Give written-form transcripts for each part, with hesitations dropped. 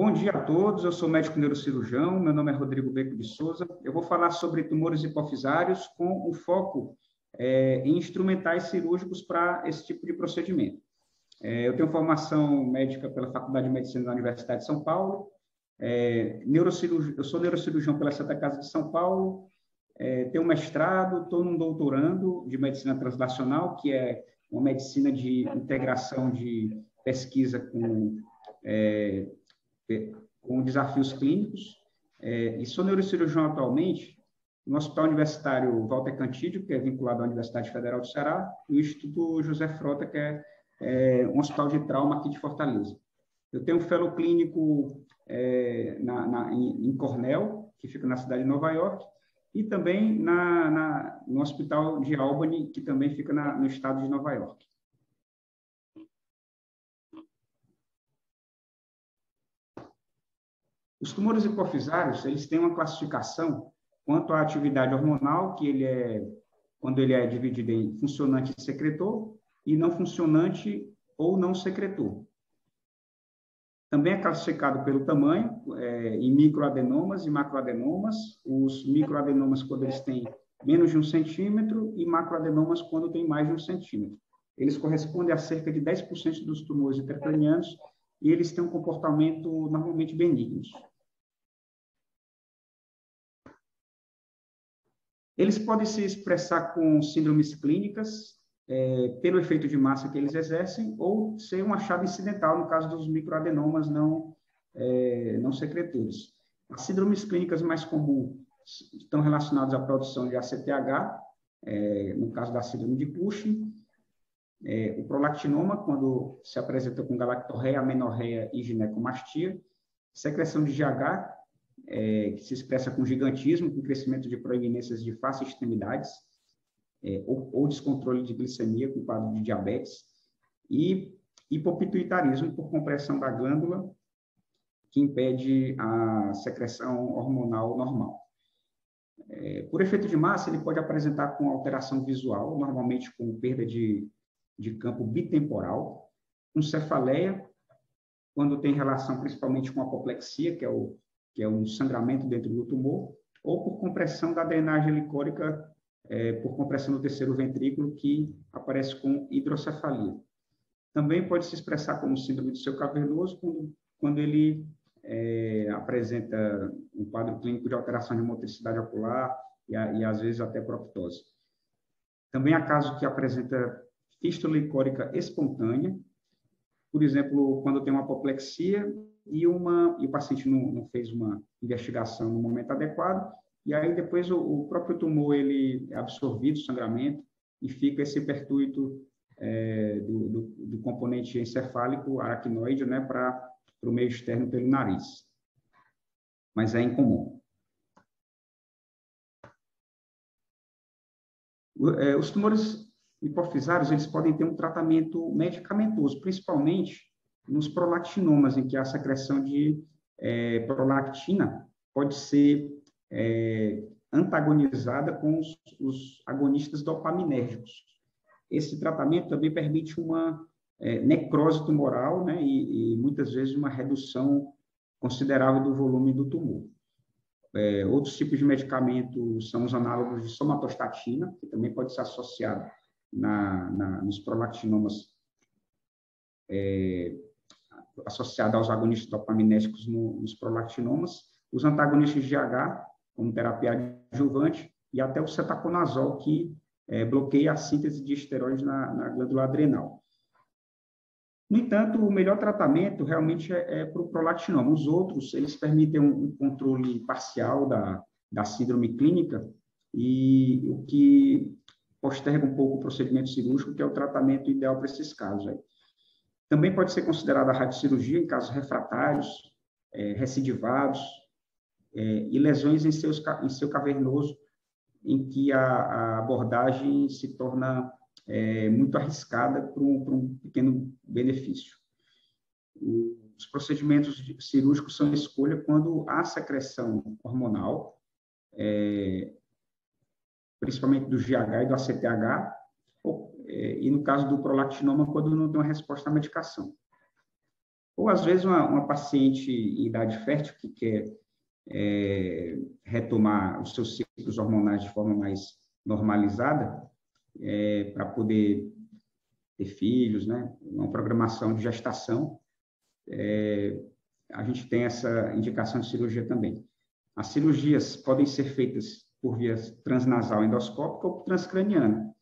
Bom dia a todos, eu sou médico neurocirurgião, meu nome é Rodrigo Beco de Souza. Eu vou falar sobre tumores hipofisários com o foco em instrumentais cirúrgicos para esse tipo de procedimento. Eu tenho formação médica pela Faculdade de Medicina da Universidade de São Paulo, eu sou neurocirurgião pela Santa Casa de São Paulo, tenho mestrado, estou num doutorando de medicina translacional, que é uma medicina de integração de pesquisa com desafios clínicos, e sou neurocirurgião atualmente no Hospital Universitário Walter Cantídio, que é vinculado à Universidade Federal do Ceará, e o Instituto José Frota, que é um hospital de trauma aqui de Fortaleza. Eu tenho um fellow clínico em Cornell, que fica na cidade de Nova York, e também no Hospital de Albany, que também fica no estado de Nova York. Os tumores hipofisários, eles têm uma classificação quanto à atividade hormonal, quando ele é dividido em funcionante e secretor, e não funcionante ou não secretor. Também é classificado pelo tamanho, em microadenomas e macroadenomas. Os microadenomas, quando eles têm menos de 1 centímetro, e macroadenomas, quando tem mais de 1 centímetro. Eles correspondem a cerca de 10% dos tumores intracranianos, e eles têm um comportamento normalmente benigno. Eles podem se expressar com síndromes clínicas, pelo efeito de massa que eles exercem, ou ser um achado incidental, no caso dos microadenomas não secretores. As síndromes clínicas mais comuns estão relacionadas à produção de ACTH, no caso da síndrome de Cushing, o prolactinoma, quando se apresenta com galactorreia, amenorreia e ginecomastia, secreção de GH, que se expressa com gigantismo, com crescimento de proeminências de face e extremidades, ou descontrole de glicemia com quadro de diabetes, e hipopituitarismo por compressão da glândula, que impede a secreção hormonal normal. Por efeito de massa, ele pode apresentar com alteração visual, normalmente com perda de campo bitemporal, com cefaleia, quando tem relação principalmente com apoplexia, que é um sangramento dentro do tumor, ou por compressão da drenagem licórica, por compressão do terceiro ventrículo, que aparece com hidrocefalia. Também pode se expressar como síndrome de seu cavernoso, quando ele apresenta um quadro clínico de alteração de motricidade ocular e às vezes até proptose. Também há casos que apresenta fístula licórica espontânea, por exemplo, quando tem uma apoplexia e o paciente não fez uma investigação no momento adequado, e aí depois o próprio tumor ele é absorvido, sangramento, e fica esse hipertuito do componente encefálico aracnoide, né, para o meio externo pelo nariz. Mas é incomum. Os tumores hipofisários, eles podem ter um tratamento medicamentoso, principalmente nos prolactinomas, em que a secreção de prolactina pode ser antagonizada com os agonistas dopaminérgicos. Esse tratamento também permite uma necrose tumoral, né, e muitas vezes uma redução considerável do volume do tumor. Outros tipos de medicamentos são os análogos de somatostatina, que também pode ser associado nos prolactinomas, associado aos agonistas dopaminérgicos nos prolactinomas, os antagonistas de GH, como terapia adjuvante, e até o cetaconazol, que bloqueia a síntese de esteroides na glândula adrenal. No entanto, o melhor tratamento realmente é para o prolactinoma. Os outros, eles permitem um controle parcial da síndrome clínica, e o que posterga um pouco o procedimento cirúrgico, que é o tratamento ideal para esses casos. Também pode ser considerada a radiocirurgia em casos refratários, recidivados, e lesões em seu cavernoso, em que a abordagem se torna muito arriscada para um pequeno benefício. Os procedimentos cirúrgicos são escolha quando há secreção hormonal, principalmente do GH e do ACTH, e no caso do prolactinoma, quando não tem uma resposta à medicação. Ou, às vezes, uma paciente em idade fértil que quer retomar os seus ciclos hormonais de forma mais normalizada, para poder ter filhos, né? Uma programação de gestação, a gente tem essa indicação de cirurgia também. As cirurgias podem ser feitas por via transnasal endoscópica ou transcraniana.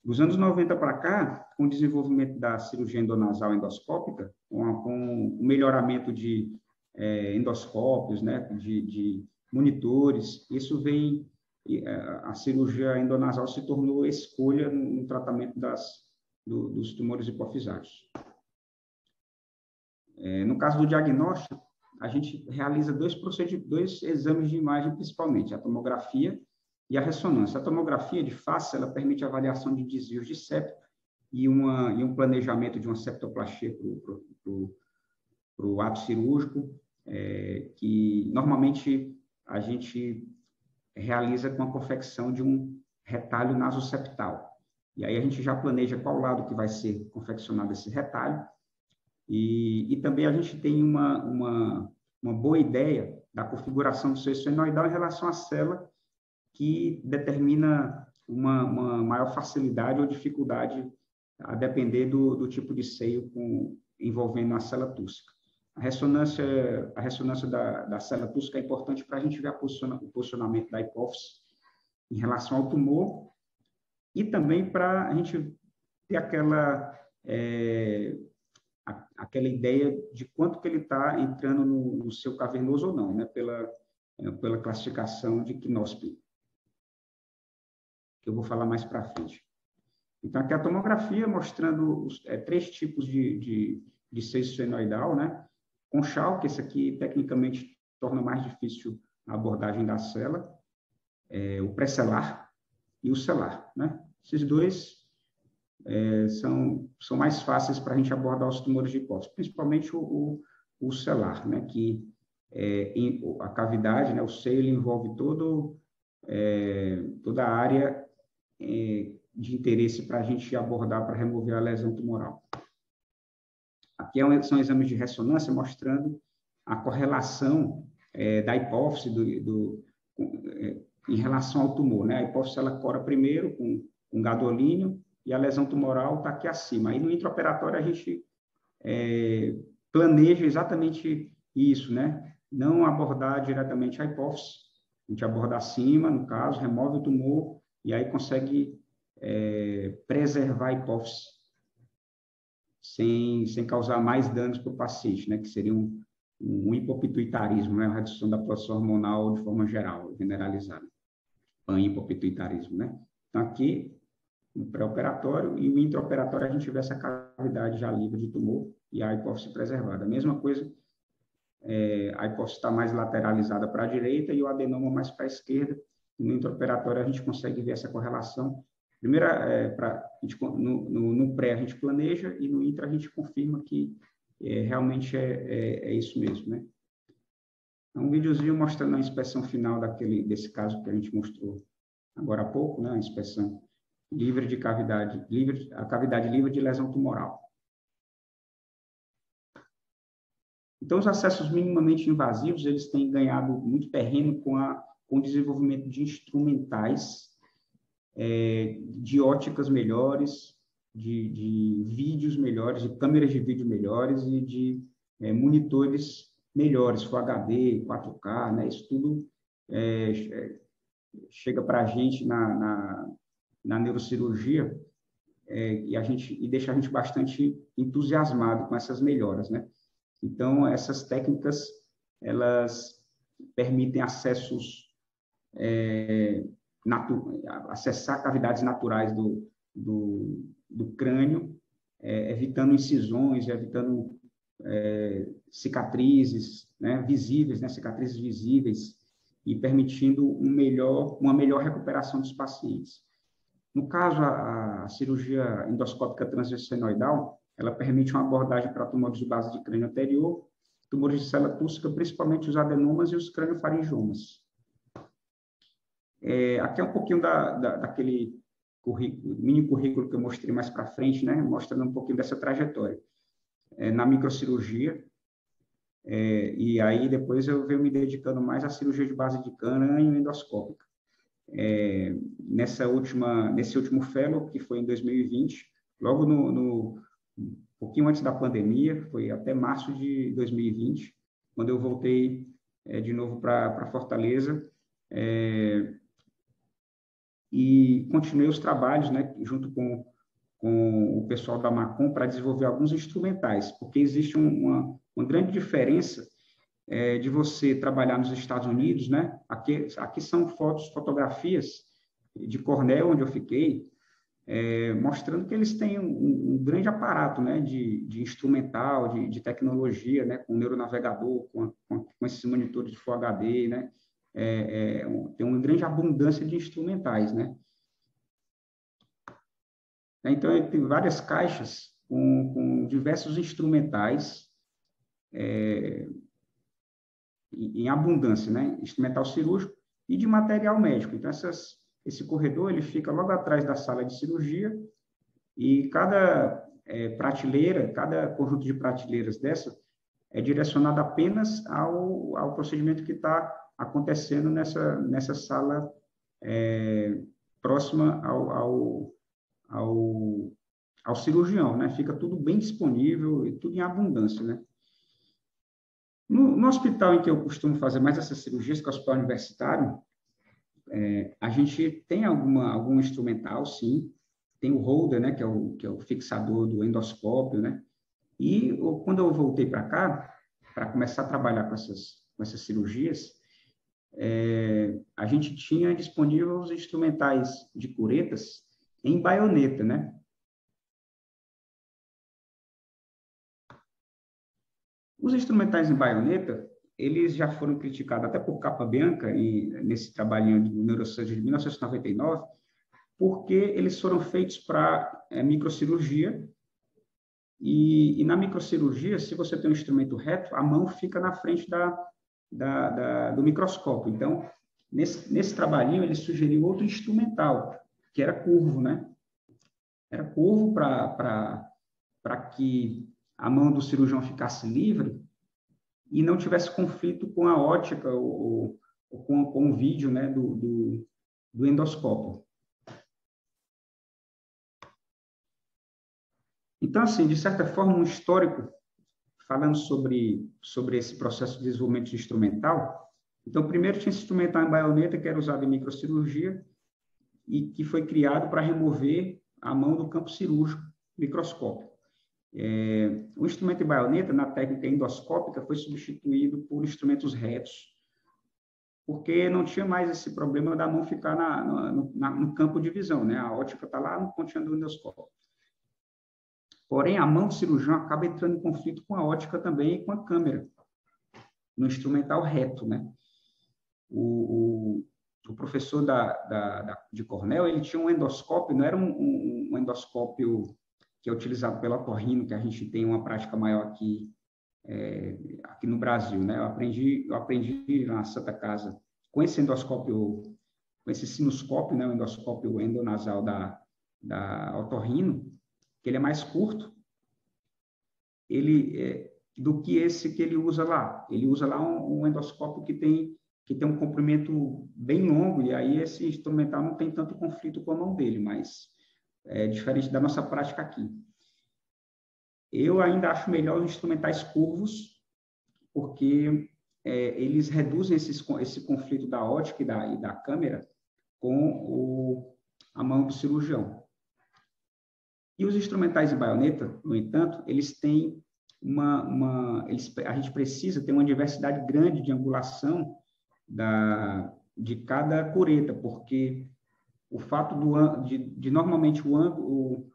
Dos anos 90 para cá, com o desenvolvimento da cirurgia endonasal endoscópica, com o melhoramento de endoscópios, né, de monitores, isso vem, a cirurgia endonasal se tornou escolha no tratamento dos tumores hipofisários. No caso do diagnóstico, a gente realiza dois exames de imagem, principalmente, a tomografia e a ressonância. A tomografia de face, ela permite a avaliação de desvios de septo e um planejamento de uma septoplastia para o ato cirúrgico, que normalmente a gente realiza com a confecção de um retalho nasoseptal. E aí a gente já planeja qual lado que vai ser confeccionado esse retalho, e também a gente tem uma boa ideia da configuração do seio esfenoidal em relação à célula, que determina uma maior facilidade ou dificuldade, a depender do tipo de seio envolvendo a célula tússica. A ressonância da célula tússica é importante para a gente ver o posicionamento da hipófise em relação ao tumor, e também para a gente ter aquela ideia de quanto que ele está entrando no seu cavernoso ou não, né? Pela classificação de Knospin, que eu vou falar mais para frente. Então, aqui a tomografia mostrando três tipos de seio esfenoidal, né? Conchal, que esse aqui tecnicamente torna mais difícil a abordagem da célula, o pré-celular e o celular, né? Esses dois são mais fáceis para a gente abordar os tumores de hipófise, principalmente o celular, né? Que a cavidade, né? O seio, ele envolve toda a área de interesse para a gente abordar, para remover a lesão tumoral. Aqui são exames de ressonância mostrando a correlação da hipófise em relação ao tumor, né? A hipófise, ela cora primeiro com gadolínio, e a lesão tumoral está aqui acima. Aí no intraoperatório a gente planeja exatamente isso, né? Não abordar diretamente a hipófise, a gente aborda acima, no caso, remove o tumor, e aí consegue preservar a hipófise sem causar mais danos para o paciente, né? Que seria um hipopituitarismo, né? A redução da produção hormonal de forma geral, generalizada. Panhipopituitarismo, né? Então, aqui, no pré-operatório e o intraoperatório, a gente vê essa cavidade já livre de tumor e a hipófise preservada. A mesma coisa, a hipófise está mais lateralizada para a direita e o adenoma mais para a esquerda. E no intraoperatório, a gente consegue ver essa correlação. Primeiro, no pré, a gente planeja, e no intra, a gente confirma que realmente é isso mesmo, né? Um videozinho mostrando a inspeção final desse caso que a gente mostrou agora há pouco, né? A inspeção livre de cavidade, a cavidade livre de lesão tumoral. Então, os acessos minimamente invasivos, eles têm ganhado muito terreno com o desenvolvimento de instrumentais, de óticas melhores, de vídeos melhores, de câmeras de vídeo melhores e de monitores melhores, Full HD, 4K, né? Isso tudo chega para a gente na neurocirurgia e deixa a gente bastante entusiasmado com essas melhoras, né? Então, essas técnicas, elas permitem acessos, acessar cavidades naturais do crânio, evitando incisões, evitando cicatrizes, né, visíveis, né, cicatrizes visíveis, e permitindo uma melhor recuperação dos pacientes. No caso, a cirurgia endoscópica transesfenoidal, ela permite uma abordagem para tumores de base de crânio anterior, tumores de célula tússica, principalmente os adenomas e os craniofaringiomas. Aqui é um pouquinho daquele mini currículo que eu mostrei mais para frente, né, mostrando um pouquinho dessa trajetória. na microcirurgia, e aí depois eu venho me dedicando mais à cirurgia de base de cana e endoscópica. Nesse último fellow, que foi em 2020, logo um pouquinho antes da pandemia, foi até março de 2020, quando eu voltei de novo para Fortaleza, e continuei os trabalhos, né, junto com o pessoal da Macon para desenvolver alguns instrumentais, porque existe uma grande diferença de você trabalhar nos Estados Unidos, né? Aqui são fotografias de Cornell, onde eu fiquei, mostrando que eles têm um grande aparato, né, de instrumental, de tecnologia, né, com neuronavegador, com esses monitores de Full HD, né? Tem uma grande abundância de instrumentais, né? Então, tem várias caixas com diversos instrumentais em abundância, né? Instrumental cirúrgico e de material médico. Então, esse corredor ele fica logo atrás da sala de cirurgia e cada prateleira, cada conjunto de prateleiras dessa é direcionado apenas ao procedimento que está acontecendo nessa sala próxima ao cirurgião, né? Fica tudo bem disponível e tudo em abundância, né? No hospital em que eu costumo fazer mais essas cirurgias, que é o hospital universitário, a gente tem algum instrumental, sim. Tem o holder, né, que é o fixador do endoscópio, né? E quando eu voltei para cá, para começar a trabalhar com essas cirurgias, a gente tinha disponível os instrumentais de curetas em baioneta, né? Os instrumentais em baioneta, eles já foram criticados até por Capabianca, nesse trabalhinho de neurocirurgia de 1999, porque eles foram feitos para microcirurgia, e na microcirurgia, se você tem um instrumento reto, a mão fica na frente do microscópio. Então, nesse trabalhinho, ele sugeriu outro instrumental, que era curvo, né? Era curvo para que a mão do cirurgião ficasse livre e não tivesse conflito com a ótica ou com o vídeo, né, do endoscópio. Então, assim, de certa forma, um histórico, falando sobre esse processo de desenvolvimento instrumental. Então, primeiro tinha esse instrumental em baioneta, que era usado em microcirurgia, e que foi criado para remover a mão do campo cirúrgico microscópico. O instrumento em baioneta, na técnica endoscópica, foi substituído por instrumentos retos, porque não tinha mais esse problema da mão ficar no campo de visão, né? A ótica está lá no pontinho do endoscópio. Porém, a mão do cirurgião acaba entrando em conflito com a ótica também e com a câmera, no instrumental reto, né? O professor de Cornell, ele tinha um endoscópio, não era um endoscópio que é utilizado pelo otorrino, que a gente tem uma prática maior aqui no Brasil, né? Eu aprendi na Santa Casa com esse endoscópio, com esse sinuscópio, né? O endoscópio endonasal da otorrino, que ele é mais curto, do que esse que ele usa lá. Ele usa lá um endoscópio que tem um comprimento bem longo, e aí esse instrumental não tem tanto conflito com a mão dele, mas é diferente da nossa prática aqui. Eu ainda acho melhor os instrumentais curvos, porque eles reduzem esse conflito da ótica e da câmera com a mão do cirurgião. E os instrumentais em baioneta, no entanto, eles têm a gente precisa ter uma diversidade grande de angulação de cada cureta, porque o fato de normalmente o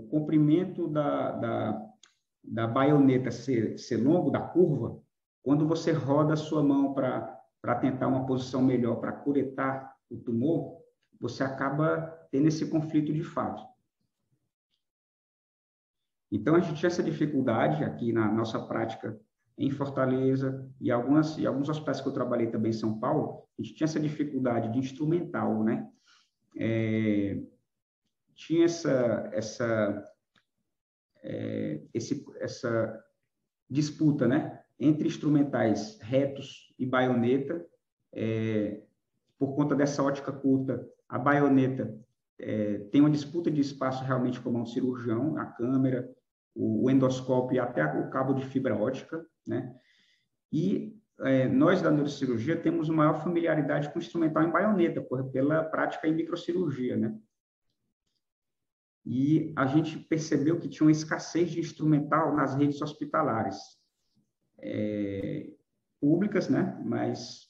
comprimento da baioneta ser longo, da curva, quando você roda a sua mão para tentar uma posição melhor para curetar o tumor, você acaba tendo esse conflito de fato. Então, a gente tinha essa dificuldade aqui na nossa prática em Fortaleza e alguns hospitais que eu trabalhei também em São Paulo, a gente tinha essa dificuldade de instrumental, né? Tinha essa disputa, né, entre instrumentais retos e baioneta. Por conta dessa ótica curta, a baioneta tem uma disputa de espaço realmente com a mão do cirurgião, a câmera, o endoscópio e até o cabo de fibra ótica, né? E nós da neurocirurgia temos maior familiaridade com o instrumental em baioneta, pela prática em microcirurgia, né? E a gente percebeu que tinha uma escassez de instrumental nas redes hospitalares públicas, né? Mas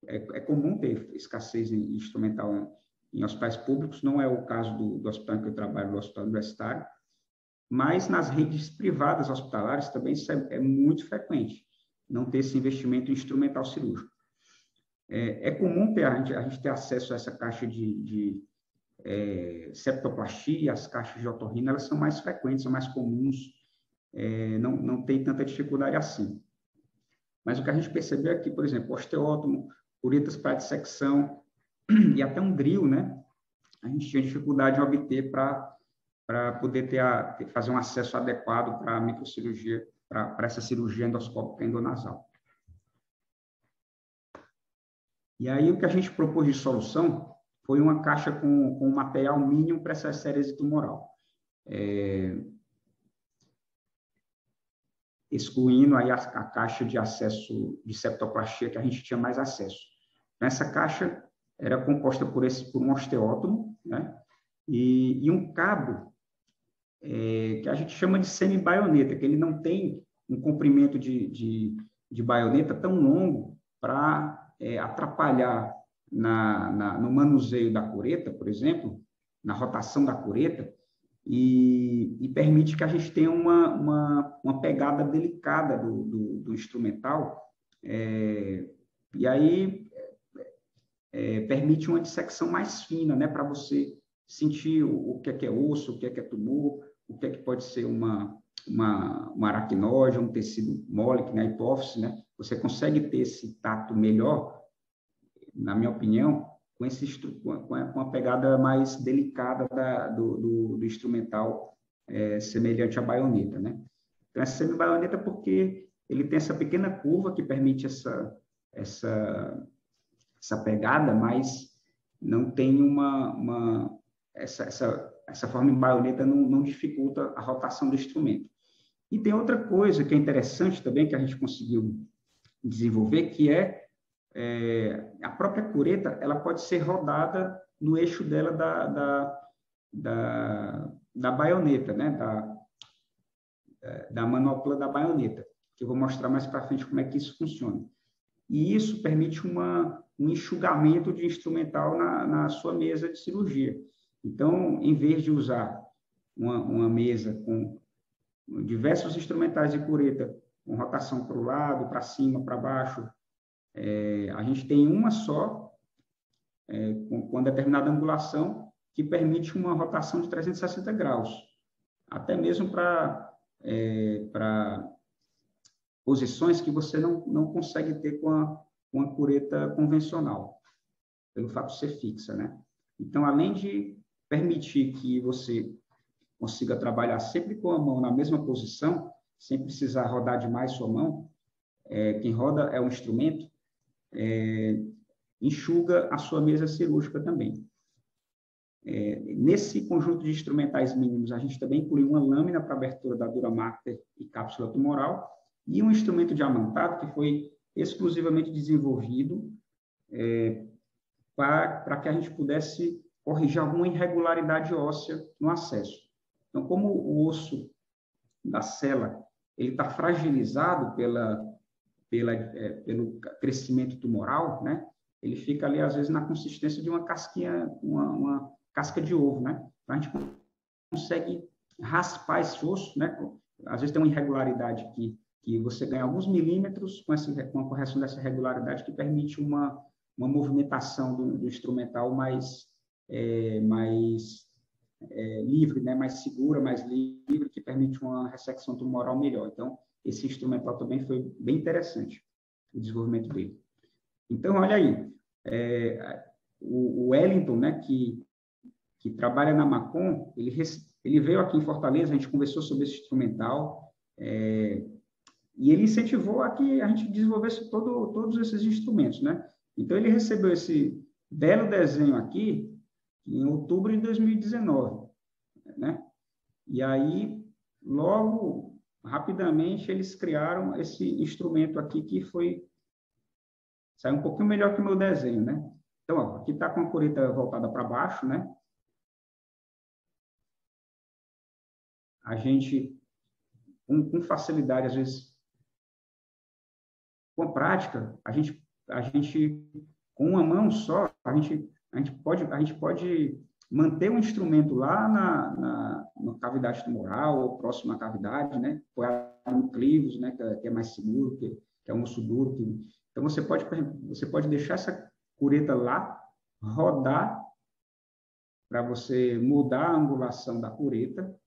é comum ter escassez de instrumental em hospitais públicos, não é o caso do hospital em que eu trabalho, do hospital universitário, mas nas redes privadas hospitalares também isso é muito frequente, não ter esse investimento em instrumental cirúrgico. É comum a gente ter acesso a essa caixa de septoplastia, as caixas de otorrino, elas são mais frequentes, são mais comuns, não tem tanta dificuldade assim. Mas o que a gente percebeu é que, por exemplo, osteótomo, uretas para dissecção e até um grill, né? A gente tinha dificuldade de obter para poder fazer um acesso adequado para a microcirurgia, para essa cirurgia endoscópica endonasal. E aí o que a gente propôs de solução foi uma caixa com material mínimo para essa estérese tumoral. Excluindo aí a caixa de acesso de septoplastia, que a gente tinha mais acesso. Essa caixa era composta por um osteótomo, né? E um cabo que a gente chama de semi-baioneta, que ele não tem um comprimento de baioneta tão longo para atrapalhar no manuseio da cureta, por exemplo, na rotação da cureta, e permite que a gente tenha uma pegada delicada do instrumental, e aí permite uma dissecção mais fina, né, para você sentir o que é osso, o que é tumor, o que pode ser uma aracnóide, um tecido mole, que na hipófise, né, você consegue ter esse tato melhor, na minha opinião, com a pegada mais delicada do instrumental semelhante à baioneta, né? Então, essa semi-baioneta porque ele tem essa pequena curva que permite essa pegada, mas não tem essa forma em baioneta não dificulta a rotação do instrumento. E tem outra coisa que é interessante também, que a gente conseguiu desenvolver, que a própria cureta, ela pode ser rodada no eixo dela da baioneta, né? Da manopla da baioneta, que eu vou mostrar mais para frente como é que isso funciona. E isso permite um enxugamento de instrumental na sua mesa de cirurgia. Então, em vez de usar uma mesa com diversos instrumentais de cureta, com rotação para o lado, para cima, para baixo, a gente tem uma só, com determinada angulação, que permite uma rotação de 360 graus, até mesmo para posições que você não consegue ter com a cureta convencional, pelo fato de ser fixa, né? Então, além de permitir que você consiga trabalhar sempre com a mão na mesma posição, sem precisar rodar demais sua mão, quem roda é o instrumento, enxuga a sua mesa cirúrgica também. Nesse conjunto de instrumentais mínimos, a gente também incluiu uma lâmina para abertura da dura máter e cápsula tumoral e um instrumento diamantado que foi exclusivamente desenvolvido para que a gente pudesse corrigir alguma irregularidade óssea no acesso. Então, como o osso da sela ele está fragilizado pelo crescimento tumoral, né? Ele fica ali, às vezes, na consistência de uma casquinha, uma casca de ovo, né? Então, a gente consegue raspar esse osso, né? Às vezes tem uma irregularidade que você ganha alguns milímetros com a correção dessa irregularidade que permite uma movimentação do instrumental mais livre, né? Mais segura, mais livre, que permite uma ressecção tumoral melhor. Então, esse instrumental também foi bem interessante, o desenvolvimento dele. Então, olha aí, o Wellington, né, que trabalha na Macon, ele ele veio aqui em Fortaleza, a gente conversou sobre esse instrumental, e ele incentivou a que a gente desenvolvesse todos esses instrumentos, né? Então, ele recebeu esse belo desenho aqui em outubro de 2019, né? E aí, logo, rapidamente, eles criaram esse instrumento aqui que saiu um pouquinho melhor que o meu desenho, né? Então, ó, aqui está com a cureta voltada para baixo, né? A gente, com facilidade, às vezes, com a prática, a gente, com uma mão só, a gente pode manter um instrumento lá na cavidade tumoral, ou próximo à cavidade, né? Apoiado no clivos, né? Que é mais seguro, que é um osso duro. Então, você pode deixar essa cureta lá, rodar, para você mudar a angulação da cureta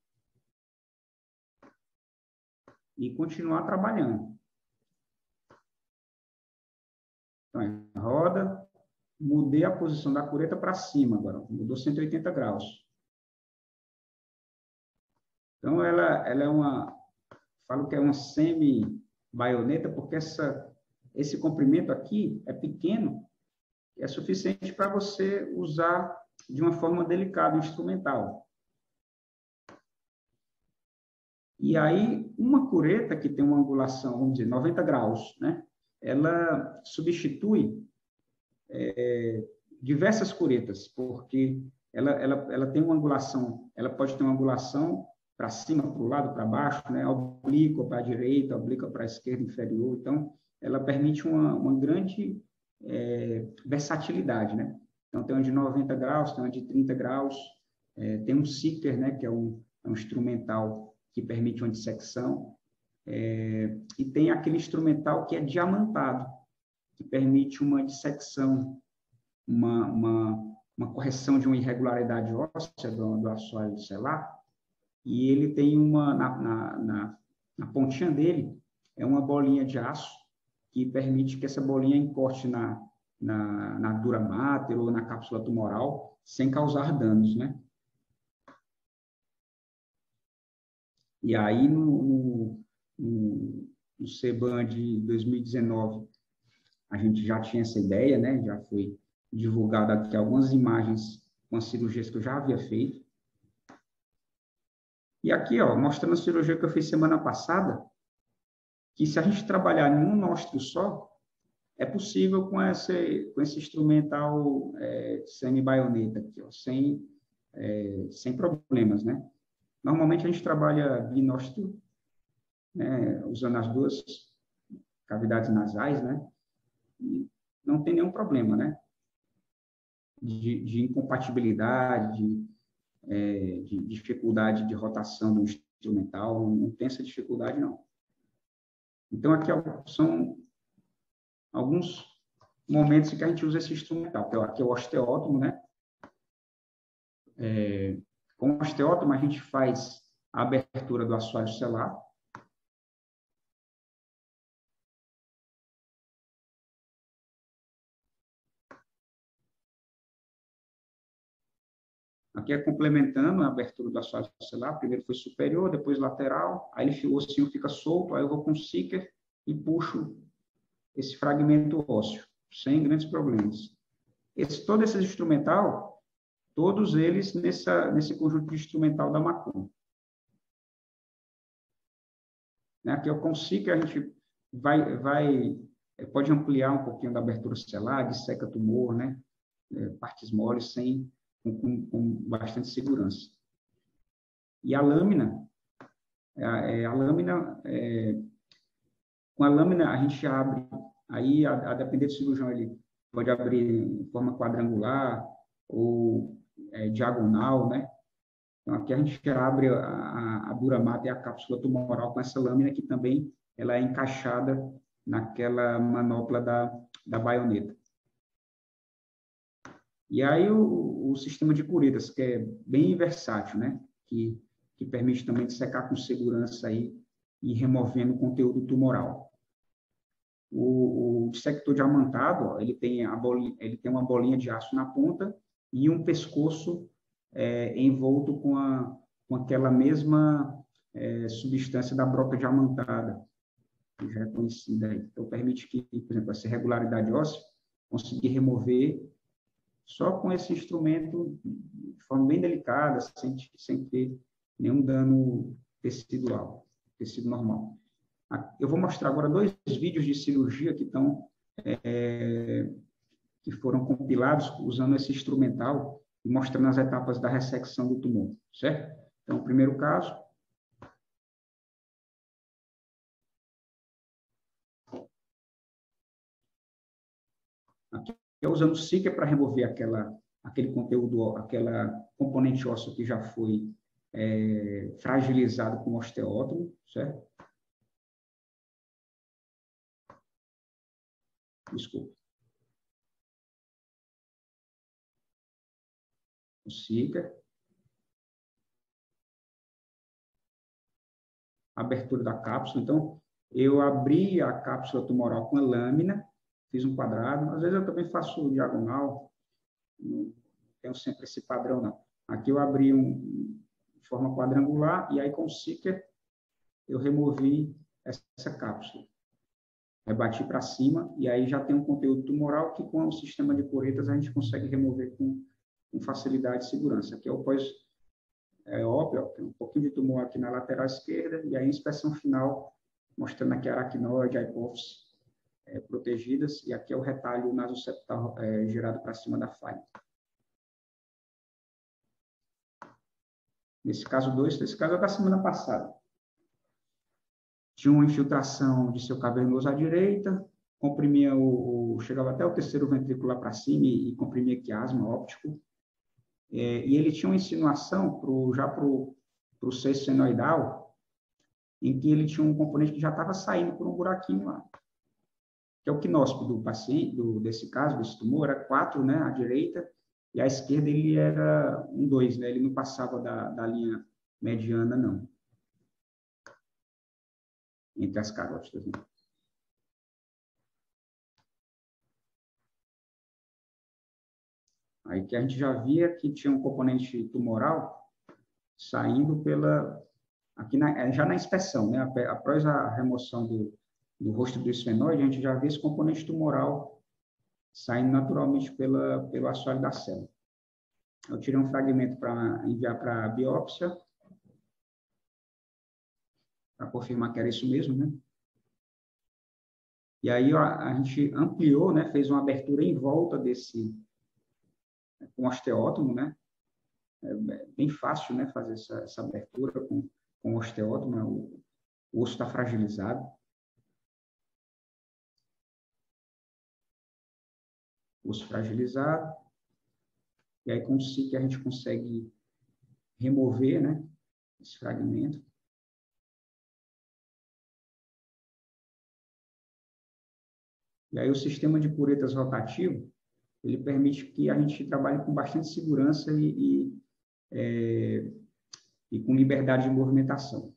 e continuar trabalhando. Então, roda, mudei a posição da cureta para cima agora, mudou 180 graus. Então, ela é falo que é uma semi-baioneta, porque esse comprimento aqui é pequeno, é suficiente para você usar de uma forma delicada o instrumental. E aí, uma cureta que tem uma angulação, vamos dizer, 90 graus, né? Ela substitui diversas curetas, porque ela tem uma angulação, ela pode ter uma angulação para cima, para o lado, para baixo, né? Oblíqua para a direita, oblíqua para a esquerda inferior. Então, ela permite uma grande versatilidade, né? Então, tem uma de 90 graus, tem uma de 30 graus, tem um seeker, né? Que é um instrumental que permite uma dissecção, e tem aquele instrumental que é diamantado, que permite uma dissecção, uma correção de uma irregularidade óssea do assoalho celular, e ele tem na pontinha dele, é uma bolinha de aço, que permite que essa bolinha encoste na dura máter ou na cápsula tumoral, sem causar danos, né? E aí, no CBAM de 2019, a gente já tinha essa ideia, né? Já foi divulgada aqui algumas imagens com as cirurgias que eu já havia feito. E aqui, ó, mostrando a cirurgia que eu fiz semana passada, que se a gente trabalhar em um nóstril só, é possível com esse instrumental semi-baioneta aqui, ó, sem problemas, né? Normalmente a gente trabalha binóstril, né, usando as duas cavidades nasais, né? E não tem nenhum problema, né? De incompatibilidade, de dificuldade de rotação do instrumental, não tem essa dificuldade, não. Então, aqui são alguns momentos em que a gente usa esse instrumental. Aqui é o osteótomo, né? Com o osteótomo, a gente faz a abertura do assoalho celular. Aqui é complementando a abertura do assoalho celular. Primeiro foi superior, depois lateral. Aí o ossinho fica solto. Aí eu vou com o seeker e puxo esse fragmento ósseo, sem grandes problemas. Todo esse instrumental, todos eles nesse conjunto de instrumental da Macon. Aqui eu consigo que a gente pode ampliar um pouquinho da abertura celular, disseca tumor, né? Partes moles com bastante segurança. E a lâmina, com a lâmina a gente abre, aí a depender do cirurgião, ele pode abrir em forma quadrangular ou diagonal, né? Então, aqui a gente abre a dura máter e a cápsula tumoral com essa lâmina que também ela é encaixada naquela manopla da baioneta. E aí o sistema de curetas, que é bem versátil, né? Que permite também dissecar com segurança aí e removendo o conteúdo tumoral. O dissector diamantado, ó, ele tem uma bolinha de aço na ponta e um pescoço envolto com com aquela mesma substância da broca diamantada, que já é conhecida aí. Então, permite que, por exemplo, essa irregularidade óssea, conseguir remover só com esse instrumento de forma bem delicada, sem ter nenhum dano tecidual, tecido normal. Eu vou mostrar agora 2 vídeos de cirurgia que foram compilados usando esse instrumental e mostrando as etapas da ressecção do tumor, certo? Então, o primeiro caso. Aqui é usando o Seeker para remover aquele conteúdo, aquela componente óssea que já foi fragilizado com osteótomo, certo? Desculpa. O Seeker. Abertura da cápsula. Então, eu abri a cápsula tumoral com a lâmina, fiz um quadrado. Às vezes eu também faço diagonal, não tenho sempre esse padrão, não. Aqui eu abri de forma quadrangular, e aí com o Seeker eu removi essa cápsula. Rebati para cima, e aí já tem um conteúdo tumoral que com o sistema de curetas a gente consegue remover com facilidade e segurança. Aqui é o pós-ópio, tem um pouquinho de tumor aqui na lateral esquerda, e aí a inspeção final, mostrando aqui a aracnoide, a hipófise protegidas, e aqui é o retalho nasoseptal girado para cima da falha. Nesse caso 2, esse caso é da semana passada. Tinha uma infiltração de seu cavernoso à direita, comprimia chegava até o terceiro ventrículo lá para cima e comprimia quiasma óptico. E ele tinha uma insinuação já para o sexto senoidal, em que ele tinha um componente que já estava saindo por um buraquinho lá. Que é o quinóspio do paciente, desse caso, desse tumor, era 4, né, à direita, e à esquerda ele era 2, né, ele não passava da linha mediana, não. Entre as carótidas, né? Aí que a gente já via que tinha um componente tumoral saindo aqui já na inspeção, né? Após a remoção do rosto do esfenoide, a gente já vê esse componente tumoral saindo naturalmente pelo assoalho da célula. Eu tirei um fragmento para enviar para a biópsia, para confirmar que era isso mesmo, né? E aí a gente ampliou, né? Fez uma abertura em volta com osteótomo, né? É bem fácil, né? Fazer essa abertura com osteótomo, né? O osso está fragilizado. Osso fragilizado. E aí com o Seeker a gente consegue remover, né? Esse fragmento. E aí o sistema de curetas rotativo, ele permite que a gente trabalhe com bastante segurança e com liberdade de movimentação.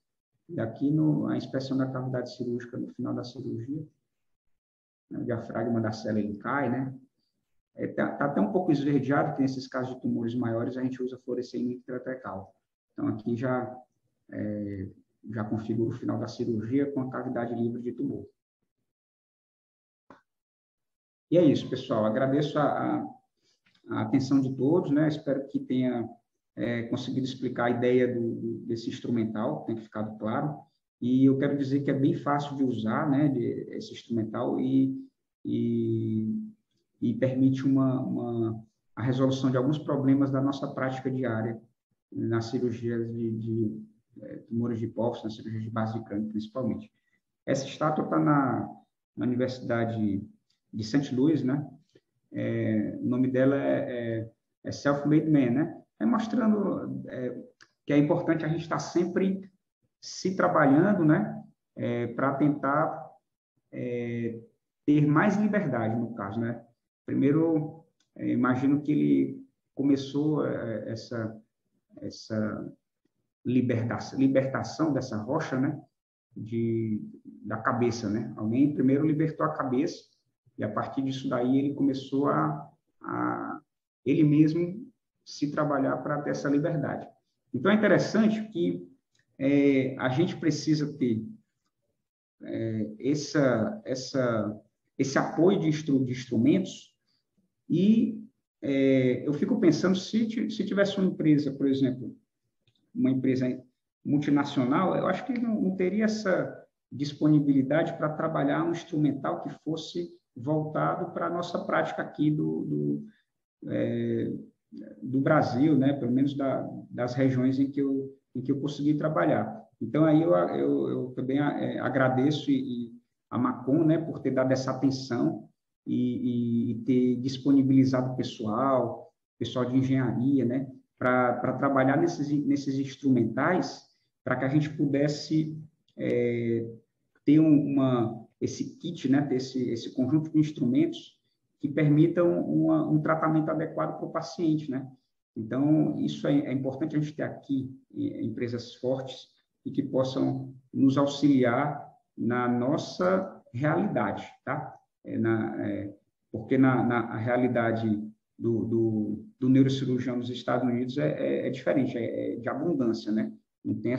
E aqui a inspeção da cavidade cirúrgica no final da cirurgia, né, o diafragma da célula ele cai, né? Tá até um pouco esverdeado, que nesses casos de tumores maiores a gente usa fluorescência intratracal. Então aqui já configura o final da cirurgia com a cavidade livre de tumor. E é isso, pessoal. Agradeço a atenção de todos, né? Espero que tenha conseguido explicar a ideia desse instrumental, tem ficado claro. E eu quero dizer que é bem fácil de usar, né? Esse instrumental e permite a resolução de alguns problemas da nossa prática diária na cirurgia de tumores de hipófise, na cirurgia de base de crânio, principalmente. Essa estátua está na Universidade de St. Louis, né? O nome dela é Self-Made Man, né? Mostrando que é importante a gente estar sempre se trabalhando, né? Para tentar ter mais liberdade, no caso, né? Primeiro, imagino que ele começou essa libertação dessa rocha, né? Da cabeça, né? Alguém primeiro libertou a cabeça e a partir disso daí ele começou a ele mesmo se trabalhar para ter essa liberdade. Então, é interessante que a gente precisa ter esse apoio de instrumentos e eu fico pensando, se tivesse uma empresa, por exemplo, uma empresa multinacional, eu acho que não teria essa disponibilidade para trabalhar um instrumental que fosse voltado para a nossa prática aqui do Brasil, né? Pelo menos das regiões em que eu consegui trabalhar. Então, aí eu também agradeço a Macon, né, por ter dado essa atenção e ter disponibilizado pessoal de engenharia, né, para trabalhar nesses instrumentais, para que a gente pudesse ter esse kit, né, ter esse conjunto de instrumentos que permitam um tratamento adequado para o paciente, né? Então, isso é importante a gente ter aqui empresas fortes e que possam nos auxiliar na nossa realidade, tá? Porque na realidade do neurocirurgião nos Estados Unidos é diferente, é de abundância, né? Não tem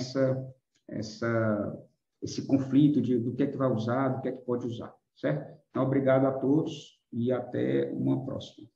esse conflito do que é que vai usar, do que é que pode usar, certo? Então, obrigado a todos e até uma próxima.